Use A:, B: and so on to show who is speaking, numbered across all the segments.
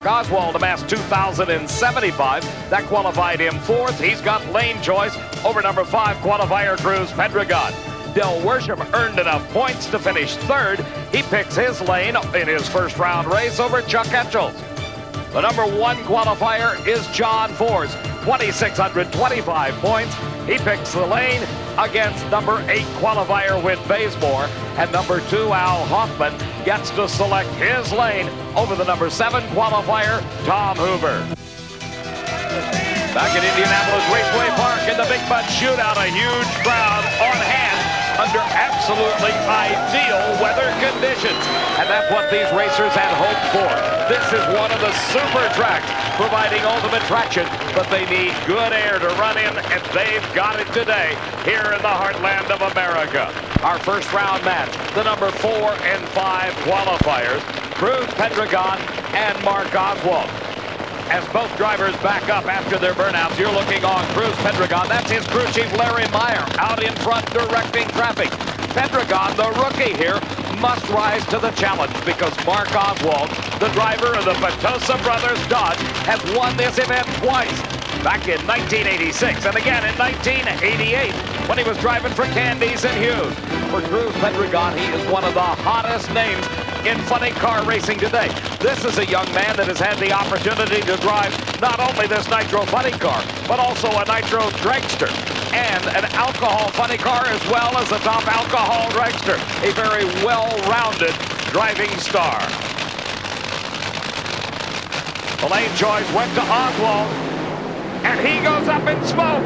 A: OSWALD amassed 2,075. That qualified him fourth. He's got lane choice over number 5 qualifier Cruz PEDREGON. WORSHAM earned enough points to finish third. He picks his lane in his first round race over ETCHELLS. The number 1 qualifier is John Force, 2,625 points. He picks the lane against number 8 qualifier Whit Bazemore, and number 2 Al Hoffman gets to select his lane over the number 7 qualifier Tom Hoover. Back at Indianapolis Raceway Park in the Big Bud Shootout, a huge crowd on hand under absolutely ideal weather conditions. And that's what these racers had hoped for. This is one of the super tracks providing ultimate traction, but they need good air to run in, and they've got it today here in the heartland of America. Our first round match, the number 4 and 5 qualifiers, Cruz PEDREGON and Mark Oswald. As both drivers back up after their burnouts, you're looking on Cruz PEDREGON. That's his crew chief, Larry Meyer, out in front directing traffic. PEDREGON, the rookie here, must rise to the challenge because Mark Oswald, the driver of the Petosa Brothers Dodge, has won this event twice. Back in 1986 and again in 1988 when he was driving for Candies and Hughes. For Cruz PEDREGON, he is one of the hottest names in funny car racing today. This is a young man that has had the opportunity to drive not only this nitro funny car, but also a nitro dragster and an alcohol funny car as well as a top alcohol dragster. A very well-rounded driving star. The lane choice went to Oswald, and he goes up in smoke.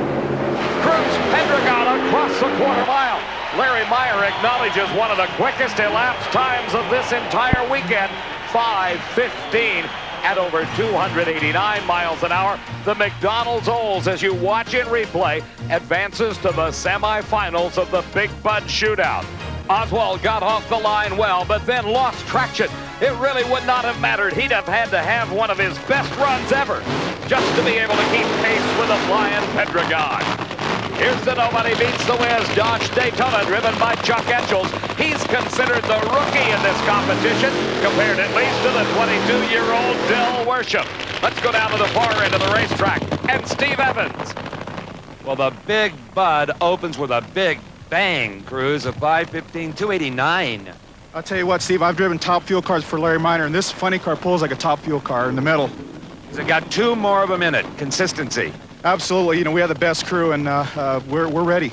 A: Cruz PEDREGON across the quarter mile. Larry Meyer acknowledges one of the quickest elapsed times of this entire weekend, 5:15 at over 289 miles an hour. The McDonald's Olds, as you watch in replay, advances to the semifinals of the Big Bud Shootout. Oswald got off the line well, but then lost traction. It really would not have mattered. He'd have had to have one of his best runs ever just to be able to keep pace with the flying PEDREGON. Here's the Nobody Beats the Wiz Dodge Daytona, driven by Chuck ETCHELLS. He's considered the rookie in this competition, compared at least to the 22-year-old WORSHAM. Let's go down to the far end of the racetrack, and Steve Evans.
B: Well, the Big Bud opens with a big bang, Cruz, of 5:15, 289.
C: I'll tell you what, Steve, I've driven top fuel cars for Larry Meyer, and this funny car pulls like a top fuel car in the middle.
B: It's got 2 more of them in it. Consistency.
C: Absolutely. You know, we have the best crew, and we're ready.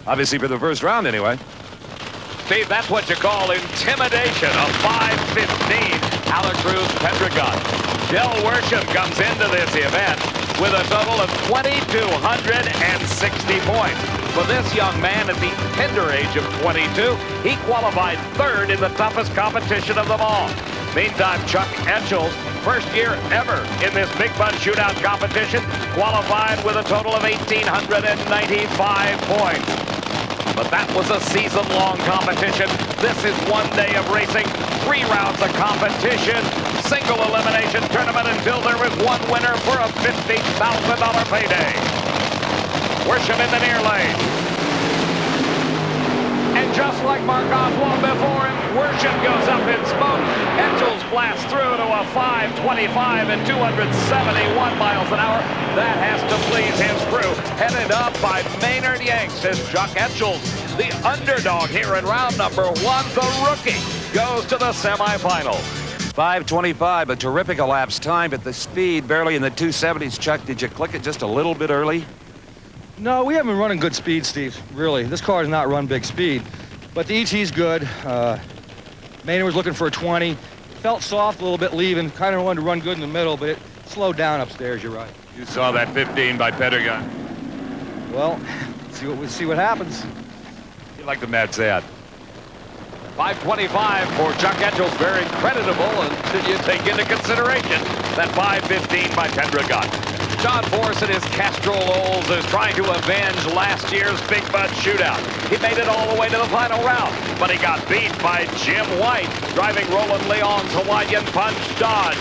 B: Obviously for the first round, anyway.
A: Steve, that's what you call intimidation. A 5:15 out of Cruz PEDREGON. WORSHAM comes into this event with a total of 2,260 points. For this young man at the tender age of 22, he qualified third in the toughest competition of them all. Meantime, Chuck ETCHELLS, first year ever in this Big Bud Shootout competition, qualified with a total of 1,895 points. But that was a season-long competition. This is one day of racing, 3 rounds of competition, single elimination tournament until there was one winner for a $50,000 payday. WORSHAM in the near lane. And just like Mark Oswald before him, WORSHAM goes up in smoke. ETCHELLS blasts through to a 5:25 and 271 miles an hour. That has to please his crew. Headed up by Maynard Yanks as Chuck ETCHELLS, the underdog here in round number 1, the rookie, goes to the semifinals.
B: 5:25, a terrific elapsed time, but the speed barely in the 270s. Chuck, did you click it just a little bit early?
D: No, we haven't been running good speed, Steve, really. This car has not run big speed, but the ET's good. Maynard was looking for a 20. Felt soft a little bit leaving, kind of wanted to run good in the middle, but it slowed down upstairs, you're right.
B: You saw that 15 by PEDREGON.
D: Well, we'll see what happens.
B: You like the Mad Sad.
A: 5:25 for Chuck ETCHELLS, very creditable until you take into consideration that 5:15 by PEDREGON. John Force and his Castrol Olds is trying to avenge last year's Big Bud Shootout. He made it all the way to the final round, but he got beat by Jim White, driving Roland Leon's Hawaiian Punch Dodge.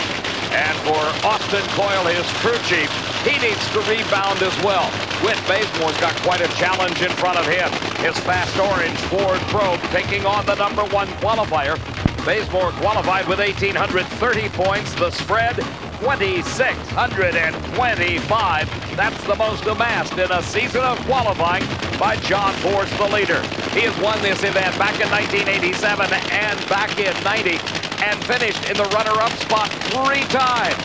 A: And for Austin Coyle, his crew chief, he needs to rebound as well. Whit Bazemore's got quite a challenge in front of him. His fast orange Ford Probe taking on the #1 qualifier, Bazemore qualified with 1,830 points. The spread, 2,625. That's the most amassed in a season of qualifying by John Force, the leader. He has won this event back in 1987 and back in 90 and finished in the runner-up spot 3 times.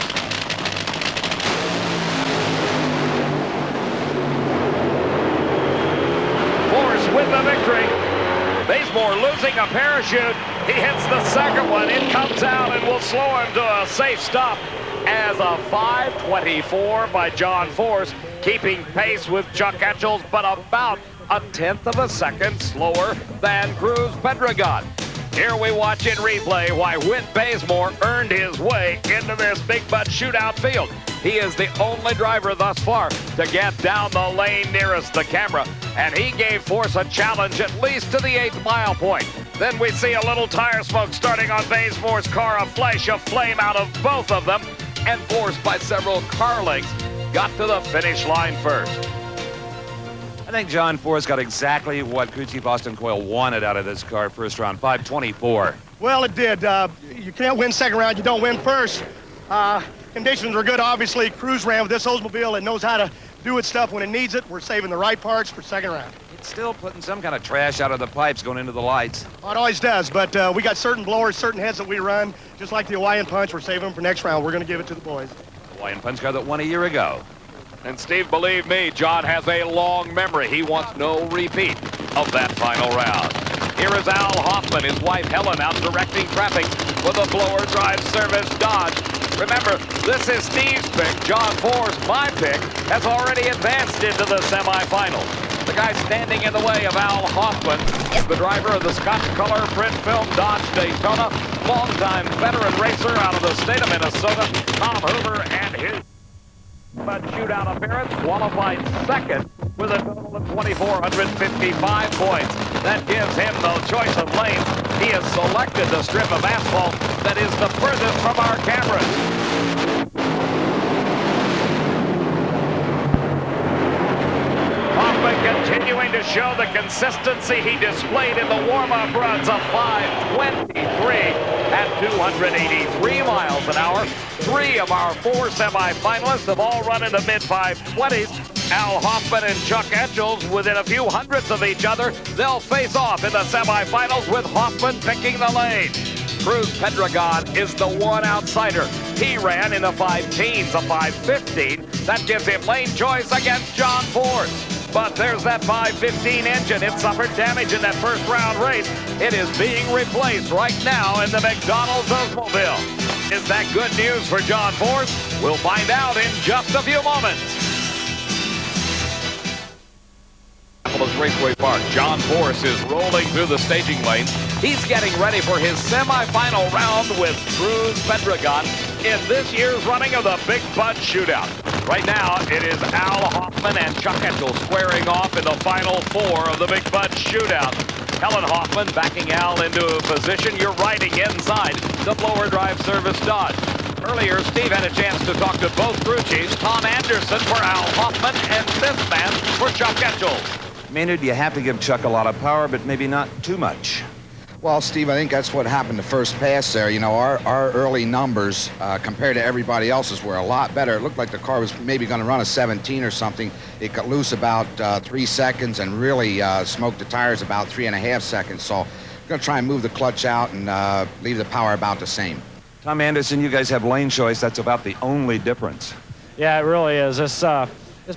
A: Force with the victory. Bazemore losing a parachute. He hits the second one. It comes out and will slow him to a safe stop as a 5:24 by John Force, keeping pace with Chuck Etchells, but about 1/10 of a second slower than Cruz PEDREGON. Here we watch in replay why Whit Bazemore earned his way into this Big Bud Shootout field. He is the only driver thus far to get down the lane nearest the camera, and he gave Force a challenge at least to the 8th mile point. Then we see a little tire smoke starting on Bazemore's car, a flash of flame out of both of them, and Force by several car lengths got to the finish line first.
B: I think John Force got exactly what crew chief Austin Coyle wanted out of this car first round, 5:24.
E: Well, it did. You can't win second round, you don't win first. Conditions were good, obviously. Cruz ran with this Oldsmobile and knows how to do its stuff when it needs it. We're saving the right parts for second round.
B: It's still putting some kind of trash out of the pipes going into the lights.
E: Well, it always does, but we got certain blowers, certain heads that we run, just like the Hawaiian Punch. We're saving them for next round. We're going to give it to the boys.
B: Hawaiian Punch car that won a year ago.
A: And Steve, believe me, John has a long memory. He wants no repeat of that final round. Here is Al Hoffman, his wife Helen, out directing traffic with a blower drive service Dodge. Remember, this is Steve's pick. John Force, my pick, has already advanced into the semifinals. The guy standing in the way of Al Hoffman is the driver of the Scotch Color print film Dodge Daytona, longtime veteran racer out of the state of Minnesota, Tom Hoover, and his Bud Shootout appearance qualified second with a total of 2,455 points. That gives him no choice of lanes. He has selected the strip of asphalt that is the furthest from our cameras. Hoffman continuing to show the consistency he displayed in the warm-up runs of 5:23 at 283 miles an hour. 3 of our 4 semifinalists have all run in the mid-520s. Al Hoffman and Chuck Etchells within a few hundredths of each other. They'll face off in the semifinals with Hoffman picking the lane. Cruz PEDREGON is the one outsider. He ran in the 5-teens, a 5:15. That gives him lane choice against John Force. But there's that 515 engine. It suffered damage in that first round race. It is being replaced right now in the McDonald's Oldsmobile. Is that good news for John Force? We'll find out in just a few moments. Indianapolis Raceway Park. John Force is rolling through the staging lane. He's getting ready for his semifinal round with Cruz PEDREGON in this year's running of the Big Bud Shootout. Right now, it is Al Hoffman and Chuck Etchells squaring off in the final 4 of the Big Bud Shootout. Helen Hoffman backing Al into a position. You're riding inside the blower drive service Dodge. Earlier, Steve had a chance to talk to both crew chiefs, Tom Anderson for Al Hoffman and this man for Chuck Etchells.
B: Maynard, you have to give Chuck a lot of power, but maybe not too much.
F: Well, Steve, I think that's what happened the first pass there. You know, our early numbers compared to everybody else's were a lot better. It looked like the car was maybe going to run a 17 or something. It got loose about 3 seconds and really smoked the tires about 3.5 seconds. So I'm going to try and move the clutch out and leave the power about the same.
B: Tom Anderson, you guys have lane choice. That's about the only difference.
G: Yeah, it really is. This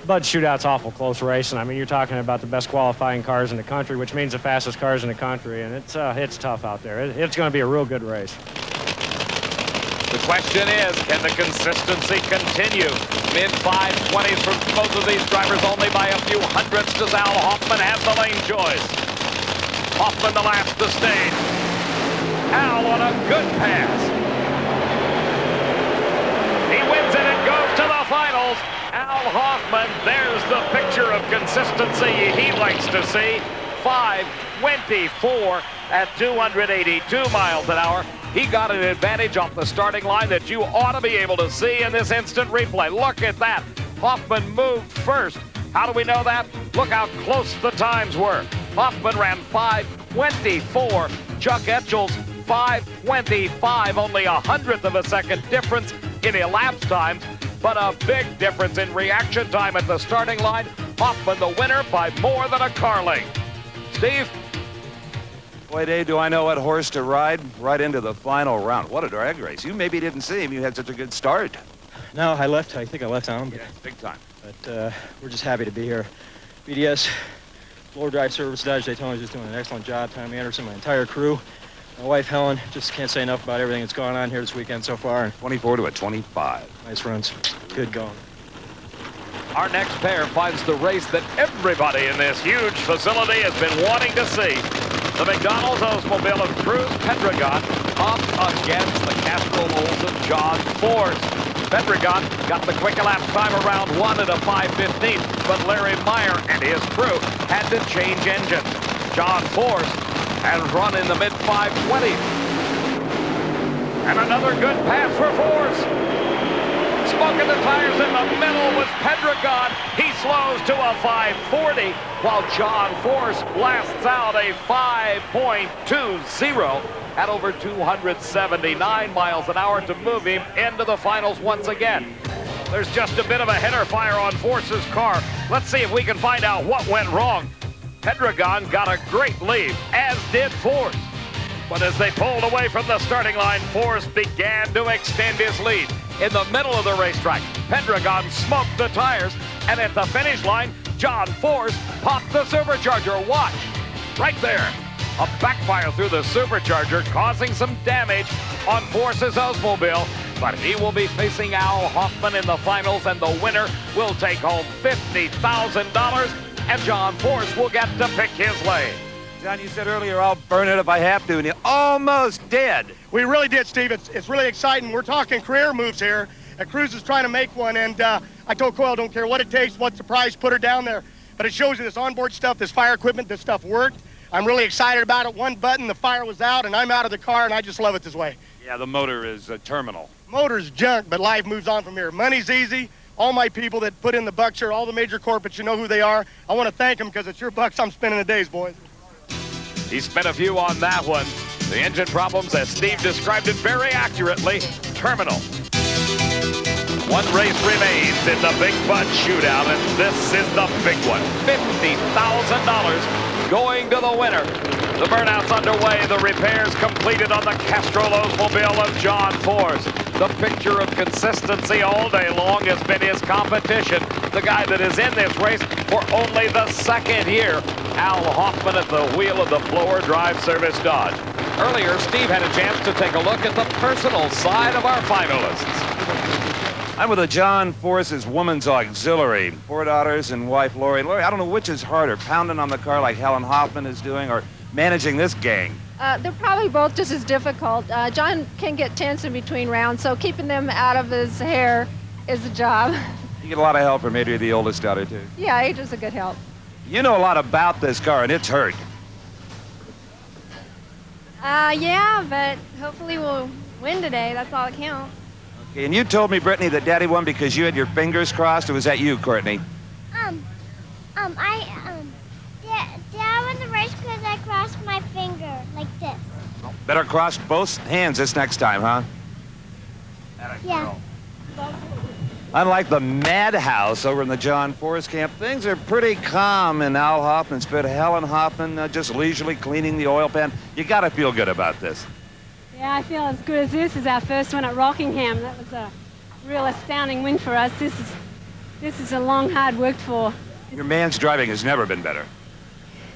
G: Bud Shootout's awful close racing. I mean, you're talking about the best qualifying cars in the country, which means the fastest cars in the country, and it's tough out there. It's going to be a real good race.
A: The question is, can the consistency continue? Mid-520s from both of these drivers, only by a few hundredths does Al Hoffman have the lane choice. Hoffman the last to stage. Al on a good pass. He wins it and goes to the finals. Al Hoffman, there's the picture of consistency he likes to see. 5:24 at 282 miles an hour. He got an advantage off the starting line that you ought to be able to see in this instant replay. Look at that. Hoffman moved first. How do we know that? Look how close the times were. Hoffman ran 5:24. Chuck Etchells 5:25, only 100th of a second difference in elapsed times, but a big difference in reaction time at the starting line. Hoffman the winner by more than a car length. Steve?
B: Boy, Dave, do I know what horse to ride right into the final round. What a drag race. You maybe didn't see him. You had such a good start.
D: No, I think I left on him.
B: Yeah, big time.
D: But we're just happy to be here. BDS, Floor Drive Service, Dodge Daytona is just doing an excellent job. Tom Anderson, my entire crew. My wife, Helen, just can't say enough about everything that's gone on here this weekend so far.
B: 24 to a 25.
D: Nice runs. Good going.
A: Our next pair finds the race that everybody in this huge facility has been wanting to see. The McDonald's Oldsmobile of Cruz PEDREGON up against the Castrol Olds of John Force. PEDREGON got the quick elapsed time around 1 at a 5:15, but Larry Meyer and his crew had to change engines. John Force has run in the mid-520s. And another good pass for Force. Smoking the tires in the middle with PEDREGON. He slows to a 5:40, while John Force blasts out a 5.20 at over 279 miles an hour to move him into the finals once again. There's just a bit of a header fire on Force's car. Let's see if we can find out what went wrong. PEDREGON got a great lead, as did Force. But as they pulled away from the starting line, Force began to extend his lead. In the middle of the racetrack, PEDREGON smoked the tires, and at the finish line, John Force popped the supercharger. Watch, right there. A backfire through the supercharger, causing some damage on Force's Oldsmobile. But he will be facing Al Hoffman in the finals, and the winner will take home $50,000, and John Force will get to pick his lane.
B: John, you said earlier, I'll burn it if I have to, and you almost did.
E: We really did, Steve. It's really exciting. We're talking career moves here, and Cruz is trying to make one, and I told Coyle, don't care what it takes, what's the price, put her down there. But it shows you this onboard stuff, this fire equipment, this stuff worked. I'm really excited about it. One button, the fire was out, and I'm out of the car, and I just love it this way.
B: Yeah, the motor is terminal.
E: Motor's junk, but life moves on from here. Money's easy. All my people that put in the bucks here, all the major corporates, you know who they are. I want to thank them because it's your bucks I'm spending the days, boys.
A: He spent a few on that one. The engine problems, as Steve described it very accurately, terminal. One race remains in the Big Bud Shootout, and this is the big one. $50,000 going to the winner. The burnout's underway. The repairs completed on the Castrol Oldsmobile of John Force. The picture of consistency all day long has been his competition. The guy that is in this race for only the second year, Al Hoffman at the wheel of the Floor Drive Service Dodge. Earlier, Steve had a chance to take a look at the personal side of our finalists.
B: I'm with a John Force's Woman's Auxiliary. 4 daughters and wife Lori. Lori, I don't know which is harder, pounding on the car like Helen Hoffman is doing, or managing this gang.
H: They're probably both just as difficult. John can get tense in between rounds, so keeping them out of his hair is a job.
B: You get a lot of help from Adria, the oldest daughter, too.
H: Yeah, Adria's a good help.
B: You know a lot about this car, and it's hurt.
H: Yeah, but hopefully we'll win today. That's all that counts.
B: Okay, and you told me, Brittany, that Daddy won because you had your fingers crossed, or was that you, Courtney?
I: Dad won the race because I crossed my finger like this.
B: Better cross both hands this next time, huh?
I: Yeah.
B: Unlike the madhouse over in the John Force camp, things are pretty calm in Al Hoffman's pit. Helen Hoffman just leisurely cleaning the oil pan. You got to feel good about this.
J: Yeah, I feel as good as this is our first one at Rockingham. That was a real astounding win for us. This is a long, hard worked for.
B: Your man's driving has never been better.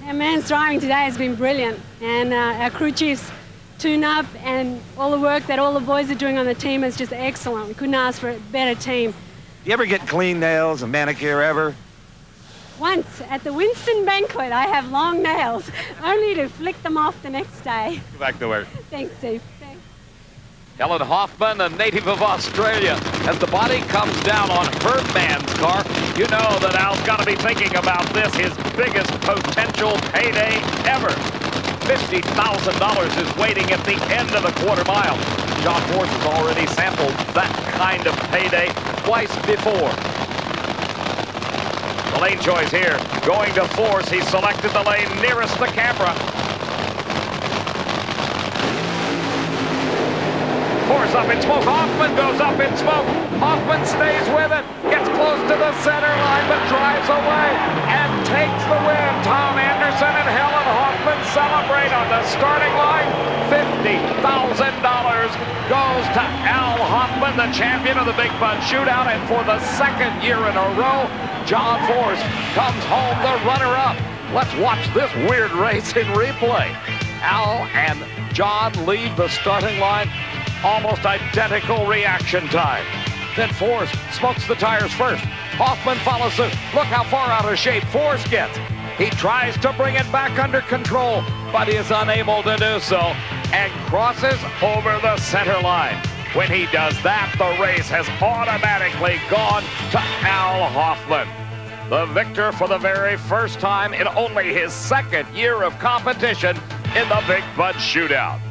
J: Our man's driving today has been brilliant, and our crew chief's tune-up and all the work that all the boys are doing on the team is just excellent. We couldn't ask for a better team.
B: Do you ever get clean nails and manicure ever?
J: Once at the Winston banquet, I have long nails, only to flick them off the next day.
B: Go back to work.
J: Thanks, Steve. Thanks.
A: Helen Hoffman, a native of Australia. As the body comes down on her man's car, you know that Al's got to be thinking about this, his biggest potential payday ever. $50,000 is waiting at the end of the quarter mile. John Force has already sampled that kind of payday twice before. The lane choice here, going to Force. He selected the lane nearest the camera. Force up in smoke. Hoffman goes up in smoke. Hoffman stays with it. Gets close to the center line, but drives away and takes the win. Tom Anderson and Helen Hoffman celebrate on the starting line. $50,000 goes to Al Hoffman, the champion of the Big Bud Shootout. And for the second year in a row, John Force comes home the runner-up. Let's watch this weird race in replay. Al and John leave the starting line. Almost identical reaction time. Then Force smokes the tires first. Hoffman follows suit. Look how far out of shape Force gets. He tries to bring it back under control, but is unable to do so and crosses over the center line. When he does that, the race has automatically gone to Al Hoffman, the victor for the very first time in only his second year of competition in the Big Bud Shootout.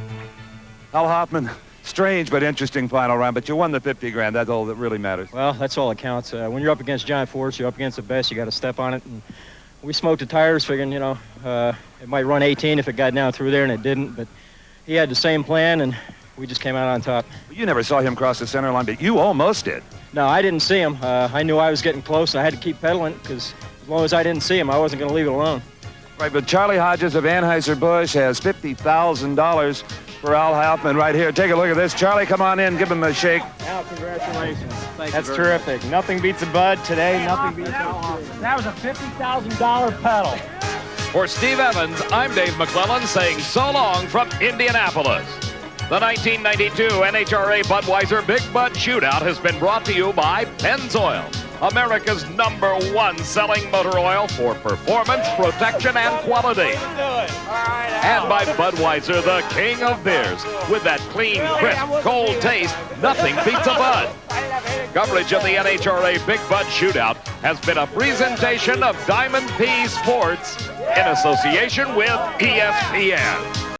B: Al Hoffman, strange but interesting final round, but you won the 50 grand. That's all that really matters.
D: Well, that's all that counts. When you're up against John Force, you're up against the best. You got to step on it. And we smoked the tires, figuring, you know, it might run 18 if it got down through there, and it didn't. But he had the same plan, and we just came out on top.
B: You never saw him cross the center line, but you almost did.
D: No, I didn't see him. I knew I was getting close, and I had to keep pedaling because as long as I didn't see him, I wasn't going to leave it alone.
B: Right, but Charlie Hodges of Anheuser-Busch has $50,000 for Al Hoffman right here. Take a look at this. Charlie, come on in. Give him a shake.
D: Al, congratulations.
K: That's terrific. Nothing beats a Bud today. Nothing beats Al Hoffman.
G: That was a $50,000 pedal.
A: For Steve Evans, I'm Dave McClellan saying so long from Indianapolis. The 1992 NHRA Budweiser Big Bud Shootout has been brought to you by Pennzoil, America's #1 selling motor oil for performance, protection, and quality. And by Budweiser, the king of beers. With that clean, crisp, cold taste, nothing beats a Bud. Coverage of the NHRA Big Bud Shootout has been a presentation of Diamond P Sports in association with ESPN.